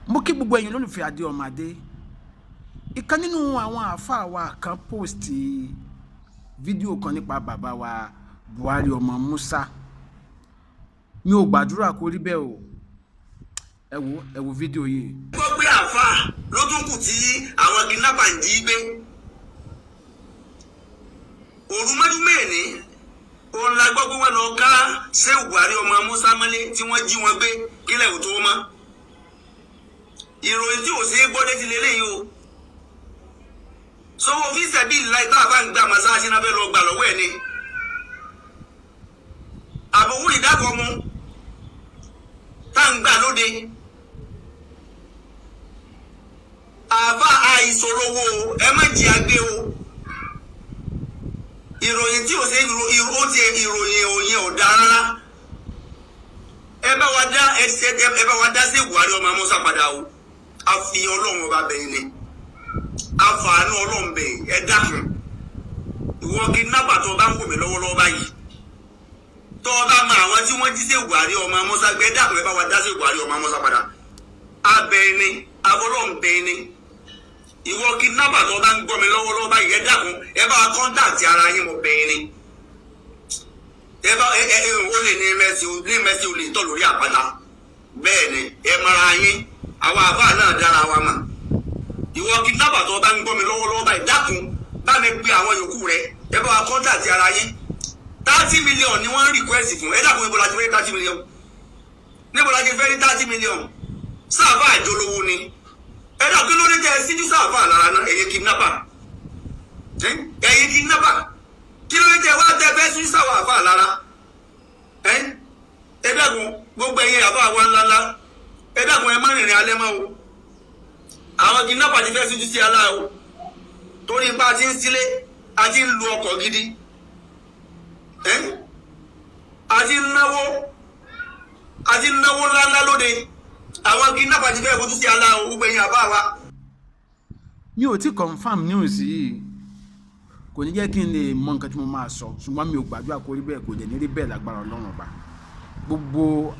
mo kí gbogbo ẹ̀yin lólùfẹ́ Adé Ọmọdé. Ìkan nínú àwọn àfáà wa kan post fídíò kan nípa bàbá wa Buhari Ọmọ Musa. Mi ò gbàdúrà kó rí bẹ́ẹ̀ o. Ẹ wo fídíò yìí. Gbọ́ pé àfáà ló tún kù tí àwọn kidnapper ń jí gbé. Òru mọ́jú mẹ́rin òun la gbọ́ pé wọ́n lọ ká Ṣéhù Buhari Ọmọ Musa mọ́lé tí wọ́n jí wọn gbé kílẹ̀ ò tó mọ́. Ìròyìn tí ò sí gbọ́ létí lélẹ́yìí o. Sọ́wọ́ fi sẹ́bí láì tá a bá ń gbà màsáàsì náà fẹ́ lọ gbà lọ́wọ́ ẹ̀ ni. Àbòwú ìdákọ̀ mu tá ń gbà lóde. Àbá àìsòrowó ẹ má jí àgbé o. Ìròyìn tí ò sí ìròyìn òyìn ò dá rárá. Ẹ bá wa dá sí Buhari Ọmọ Musa padà o. Àfihàn Ọlọ́run ọba bẹ̀yìn ni. Àfààní Ọlọ́run bẹ̀yìn ẹ dákun. Ìwọ kidnapper tó bá ń wò mí lọ́wọ́lọ́wọ́ báyìí. Tó bá mọ àwọn tí wọ́n jí sí Buhari Ọmọ Musa Gbé, ẹ dákun ẹ bá wa dá sí Buhari Ọmọ Musa padà. Abẹ́yìn ni, Ọlọ́run bẹ̀yìn ni. Ìwọ kidnapper tó bá ń gbọ́ mi lọ́wọ́lọ́wọ́ báyìí ẹ dákun ẹ bá wa contact ara yín mọ̀ bẹ̀yìn ni. Ẹ bá ó lè ní mẹ́sì ó lè tọ́ lórí àpáta. Bẹ́ẹ̀ ni ẹ mara yín àwọn àbá náà dára wa mà. Ìwọ kidnapper tó bá ń gbọ́ mi lọ́wọ́lọ́wọ́ báyìí dákun bá mi pe àwọn yòókù rẹ ẹ bá wa contact ara yín. 30 million ni wọ́n request fún ẹ dákun níbo la ti fẹ́ 30 million níbo la ti fẹ́ ní 30 million sáàfà àjọlówó ni ẹ dákun kí ló dé tẹ ẹ síjú sáàfà lára náà ẹ̀yin kidnapper kí ló dé tẹ wá tẹ fẹ́ síjú sáàfà lára ẹ dákun gbogbo ẹ̀yin àbá wa ńláńlá ẹ dákun ẹ má rìnrìn alẹ́ mọ́ o àwọn kidnapper ti fẹ́ síjú sí alá o torí bá a ti ń sílé a ti ń lu ọkọ̀ gidi a ti ń náwó ńláńlá lóde àwọn kidnapper ti fẹ́ fojú sí alá o gbogbo ẹ̀yin àbá wa. Mi ò tí confirm news yìí kò ní jẹ́ kí n lè mọ nǹkan tí mo máa sọ ṣùgbọ́n mi ò gbàdúrà kó rí bẹ́ẹ̀ kò dẹ̀ ní rí bẹ́ẹ̀ lágbára Ọlọ́run ọba. Gbogbo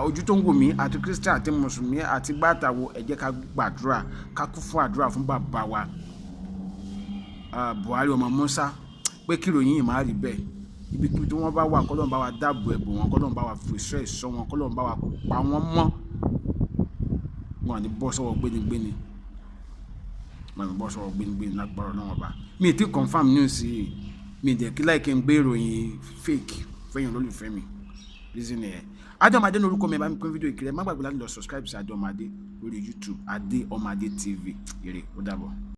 ojú tó ń wò mí àti Christian àti mùsùlùmí àti gbàtàwọ ẹ jẹ́ ká gbàdúrà ká kún fún àdúrà fún bàbá wa Buhari Ọmọ Musa pé kí ìròyìn yìí máa rí bẹ́ẹ̀ ibikíbi tí wọ́n bá wà k'Ọlọ́run bá wa dáàbò ẹ̀bùn wọn k'Ọlọ́run bá wa fèsì ẹ̀ṣọ́ wọn k'Ọlọ́run bá wa pa wọ́n mọ́ wọn ní bọ́ sọ́wọ́ gbénigbéni lágbára náà ọba. Mi ì tí confam news yìí mi dẹ̀ kí láì kí n gbé ìròyìn fake fẹ́yìn olólùfẹ́ mi reason ẹ̀. Adé Ọmọdé ní orúkọ mi, ẹ bá mi pín fídíò ìkìlẹ̀ má gbàgbé láti lọ subscribe sí Adé Ọmọdé lórí YouTube Adé Ọmọdé TV. Ire ó dàbọ̀.